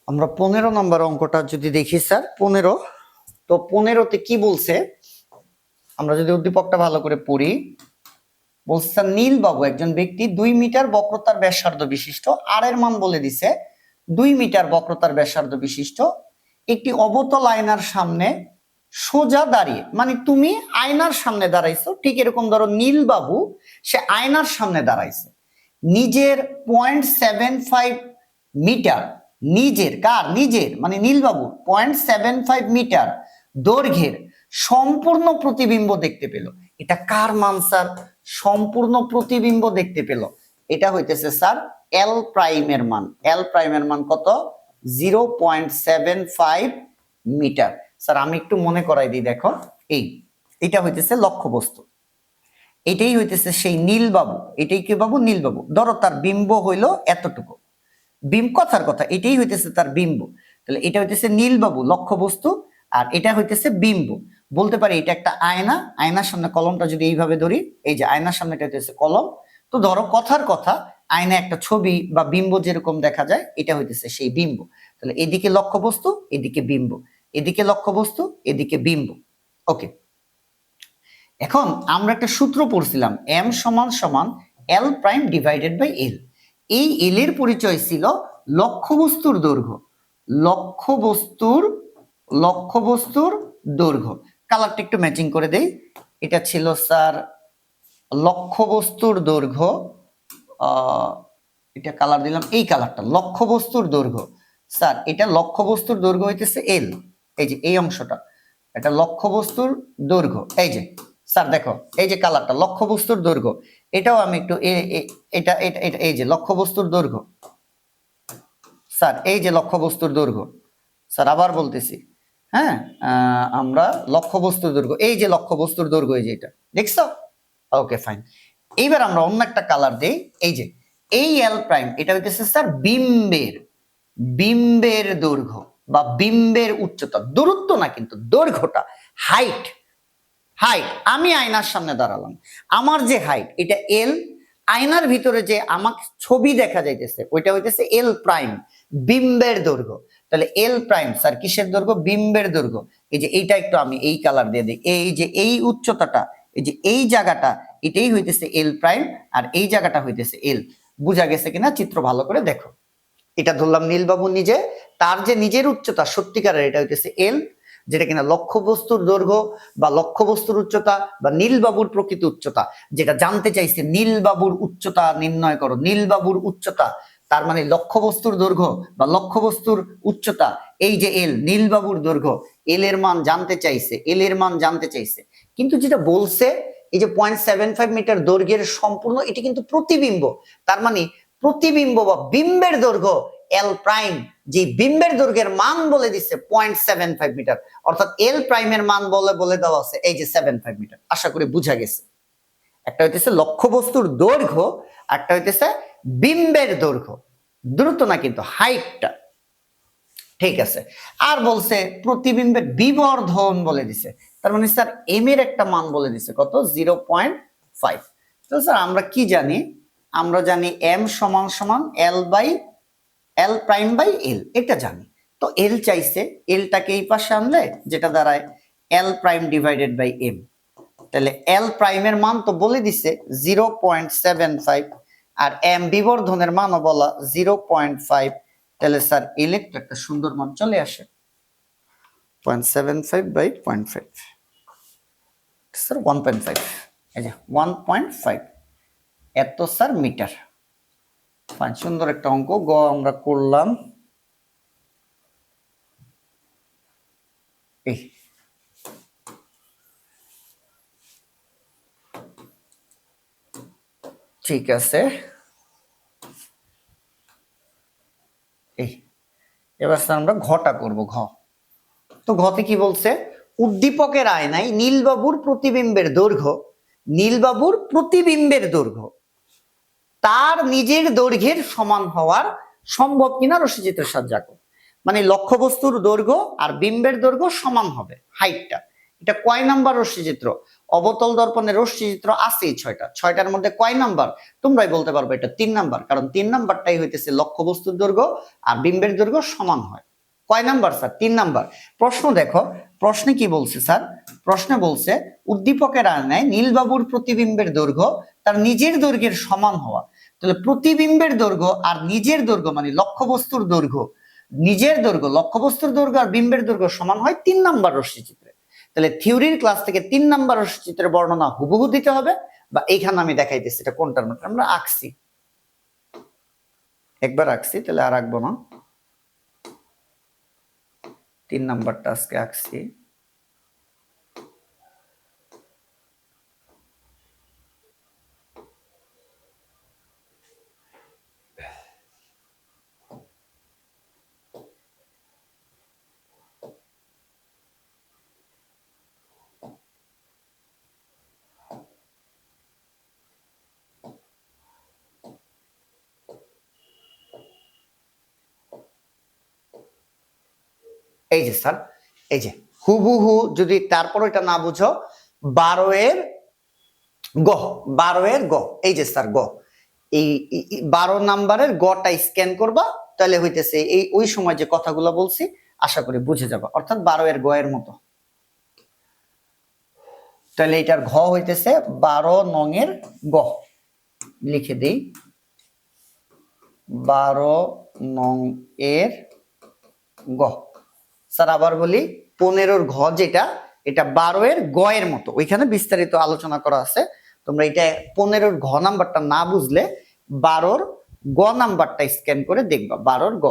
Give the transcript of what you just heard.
আমরা 15 নম্বর অঙ্কটা যদি দেখি স্যার 15, তো 15তে কি বলছে আমরা যদি উদ্দীপকটা ভালো করে পড়ি। বলছে স্যার নীলবাবু একজন ব্যক্তি 2 মিটার বক্রতার ব্যাসার্ধ বিশিষ্ট, আর এর মান বলে দিছে 2 মিটার বক্রতার ব্যাসার্ধ বিশিষ্ট একটি অবতল আয়নার সামনে সোজা দাঁড়িয়ে, মানে তুমি আয়নার সামনে দাঁড়াইছো, ঠিক এরকম ধরো নীলবাবু সে আয়নার সামনে দাঁড়াইছে, নিজের 0.75 মিটার, নিজের কার নিজের মানে নীলবাবু 0.75 মিটার দৈর্ঘ্যের সম্পূর্ণ প্রতিবিম্ব দেখতে পেল। এটা কার মান স্যার? সম্পূর্ণ প্রতিবিম্ব দেখতে পেল। এটা হইতেছে স্যার এল প্রাইমের মান। এল প্রাইমের মান কত? 0.75 মিটার। স্যার আমি একটু মনে করাই দিই, দেখো এটা হইতেছে লক্ষ্যবস্তু, এটাই হইতেছে সেই নীলবাবু, এটাই কি বাবু? নীলবাবু। ধরো তার বিম্ব হইলো এতটুকু, কথার কথা এটাই হইতেছে তার বিম্ব। তাহলে এটা হইতেছে নীলবাবু লক্ষ্যবস্তু, আর এটা হইতেছে বিম্ব। বলতে পারি এটা একটা আয়না, আয়নার সামনে কলমটা যদি এইভাবে ধরি, এই যে আয়নার সামনে এটা হইতেছে কলম। তো ধরো কথার কথা আয়না একটা ছবি বা বিম্ব যেরকম দেখা যায়, এটা হইতেছে সেই বিম্ব। তাহলে এদিকে লক্ষ্যবস্তু, এদিকে বিম্ব, এদিকে লক্ষ্যবস্তু, এদিকে বিম্ব। ওকে, এখন আমরা একটা সূত্র পড়ছিলাম, এম সমান সমান এল প্রাইম ডিভাইডেড বাই এল। এই এল এর পরিচয় ছিল লক্ষ্যবস্তুর দৈর্ঘ্য, লক্ষ্যবস্তুর দৈর্ঘ্য। কালারটা একটু ম্যাচিং করে দেই। এটা ছিল স্যার লক্ষ্যবস্তুর দৈর্ঘ্য, এটা কালার দিলাম, এই কালারটা লক্ষ্যবস্তুর দৈর্ঘ্য। স্যার এটা লক্ষ্যবস্তুর দৈর্ঘ্য হইতেছে এল, এই যে এই অংশটা, এটা লক্ষ্যবস্তুর দৈর্ঘ্য। এই যে স্যার দেখো এই যে কালারটা লক্ষ্যবস্তুর দৈর্ঘ্য, এটাও আমি একটু এটা এটা এটা এই যে লক্ষ্যবস্তুর দৈর্ঘ্য। স্যার এই যে লক্ষ্যবস্তুর দৈর্ঘ্য, স্যার আবার বলতেছি, হ্যাঁ আমরা লক্ষ্যবস্তুর দৈর্ঘ্য, এই যে লক্ষ্যবস্তুর দৈর্ঘ্য, এই যে এটা দেখছো। ওকে ফাইন, এইবার আমরা অন্য একটা কালার দেই। এই যে এই এল প্রাইম, এটা হইতেছে স্যার বিম্বের দৈর্ঘ্য বা বিম্বের উচ্চতা, দূরত্ব না কিন্তু দৈর্ঘ্যটা, হাইট। আমি আয়নার সামনে দাঁড়ালাম, আমার যে হাইট এটা এল, আয়নার ভিতরে যে আমাকে ছবি দেখা যাইতেছে ওইটা হইতেছে এল প্রাইম, বিম্বের দৈর্ঘ্য। তাহলে এল প্রাইম স্যার কিসের দৈর্ঘ্য? বিম্বের দৈর্ঘ্য। এই যে এইটা একটু আমি এই কালার দিয়ে দিই, এই যে এই উচ্চতাটা, এই যে এই জায়গাটা, এটাই হইতেছে এল প্রাইম, আর এই জায়গাটা হইতেছে এল। বুঝা গেছে কিনা চিত্র ভালো করে দেখো। এটা ধরলাম নীলবাবু নিজে, তার যে নিজের উচ্চতা সত্যিকারের এটা হইতেছে এল, যেটা কিনা লক্ষ্যবস্তুর দৈর্ঘ্য বা লক্ষ্যবস্তুর উচ্চতা বা নীলবাবুর প্রকৃত উচ্চতা, যেটা জানতে চাইছে নীলবাবুর উচ্চতা নির্ণয় করো, নীলবাবুর উচ্চতা, তার মানে লক্ষ্যবস্তুর দৈর্ঘ্য বা লক্ষ্যবস্তুর উচ্চতা, এই যে এল নীলবাবুর দৈর্ঘ্য, এল এর মান জানতে চাইছে, এল এর মান জানতে চাইছে। কিন্তু যেটা বলছে এই যে 0.75 মিটার দৈর্ঘ্যের সম্পূর্ণ, এটি কিন্তু প্রতিবিম্ব, তার মানে প্রতিবিম্ব বা বিম্বের দৈর্ঘ্য এল প্রাইম, যে বিম্বের দৈর্ঘ্যের মান বলে দিচ্ছে 0.75 মিটার, অর্থাৎ এল প্রাইমের মান বলে দেওয়া আছে এই যে 75 মিটার। আশা করি বুঝা গেছে। একটা হইতেছে লক্ষ্যবস্তুর দৈর্ঘ্য, একটা হইতেছে বিম্বের দৈর্ঘ্য, দ্রুত না কিন্তু হাইটটা। ঠিক আছে, আর বলছে প্রতিবিম্বের বিবর্ধন বলে দিছে, তার মানে স্যার এম এর একটা মান বলে দিছে কত? 0.5। তো স্যার আমরা কি জানি? আমরা জানি এম সমান সমান এল প্রাইম বাই এল, এটা জানি। তো এল চাইছে, এলটাকে এই পাশে আনলে যেটা দাঁড়ায় এল প্রাইম ডিভাইডেড বাই এম। তাহলে এল প্রাইমের মান তো বলে দিছে 0.75, আর এম বিবর্ধনের মানও বলা 0.5। তাহলে স্যার এল একটা সুন্দর মান চলে আসে 0.75 বাই 0.5, স্যার 1.5, এই যে 1.5 এত স্যার মিটার। সুন্দর একটা অঙ্ক গ আমরা করলাম। এই ঠিক আছে, এই এবার স্যার আমরা ঘটা করব। ঘ তো ঘতে কি বলছে? উদ্দীপকের আয়নায় নীলবাবুর প্রতিবিম্বের দৈর্ঘ্য তার নিজের দৈর্ঘ্যের সমান হওয়ার সম্ভব কিনা রশ্মিচিত্রের সাহায্যে আঁকো। মানে লক্ষ্যবস্তুর দৈর্ঘ্য আর বিম্বের দৈর্ঘ্য সমান হবে, হাইটটা। এটা কয় নাম্বার রশ্মিচিত্র? অবতল দর্পণে রশ্মি চিত্র আছেই 6টা, 6টার মধ্যে কয় নাম্বার? তোমরাই বলতে পারবে এটা 3 নাম্বার, কারণ 3 নাম্বারটাই হইতেছে লক্ষ্যবস্তুর দৈর্ঘ্য আর বিম্বের দৈর্ঘ্য সমান হয়। কয় নাম্বার স্যার? 3 নাম্বার। প্রশ্ন দেখো, প্রশ্নে কি বলছে স্যার? প্রশ্নে বলছে উদ্দীপকের আয়নায় নীলবাবুর প্রতিবিম্বের দৈর্ঘ্য তার নিজের দৈর্ঘ্যের সমান হওয়া। তাহলে প্রতিবিম্বের দৈর্ঘ্য আর নিজের দৈর্ঘ্য মানে লক্ষ্যবস্তুর দৈর্ঘ্য, নিজের দৈর্ঘ্য, লক্ষ্যবস্তুর দৈর্ঘ্য আর বিম্বের দৈর্ঘ্য সমান হয় 3 নাম্বার রশ্মিচিত্রে। তাহলে থিওরির ক্লাস থেকে 3 নাম্বার রশ্মিচিত্রের বর্ণনা হুবহু দিতে হবে, বা এইখানে আমি দেখাইতেছি এটা কোনটার মধ্যে আমরা আঁকছি, একবার আঁকছি, তাহলে আর আঁকবো না। 3 নাম্বারটা আজকে আঁকছি। এই যে স্যার, এই যে হুবহু, যদি তারপর এটা না বুঝো, 12 এর গ, 12 এর গ, এই যে স্যার গ, এই 12 নাম্বারের গটা স্ক্যান করবা, তাহলে হইতেছে এই ওই সময় যে কথাগুলো বলছি আশা করি বুঝে যাবা, অর্থাৎ 12 এর গ এর মতো। তাহলে এটার ঘ হইতেছে 12 নং এর গ, লিখে দেই 12 নং এর গ। স্যার আবার বলি, 15 ঘ যেটা, এটা 12 এর গ এর মতো, ওইখানে বিস্তারিত আলোচনা করা আছে। তোমরা এটা 15 ঘ নাম্বারটা না বুঝলে 12 গ নাম্বারটা স্ক্যান করে দেখবা, 12 গ।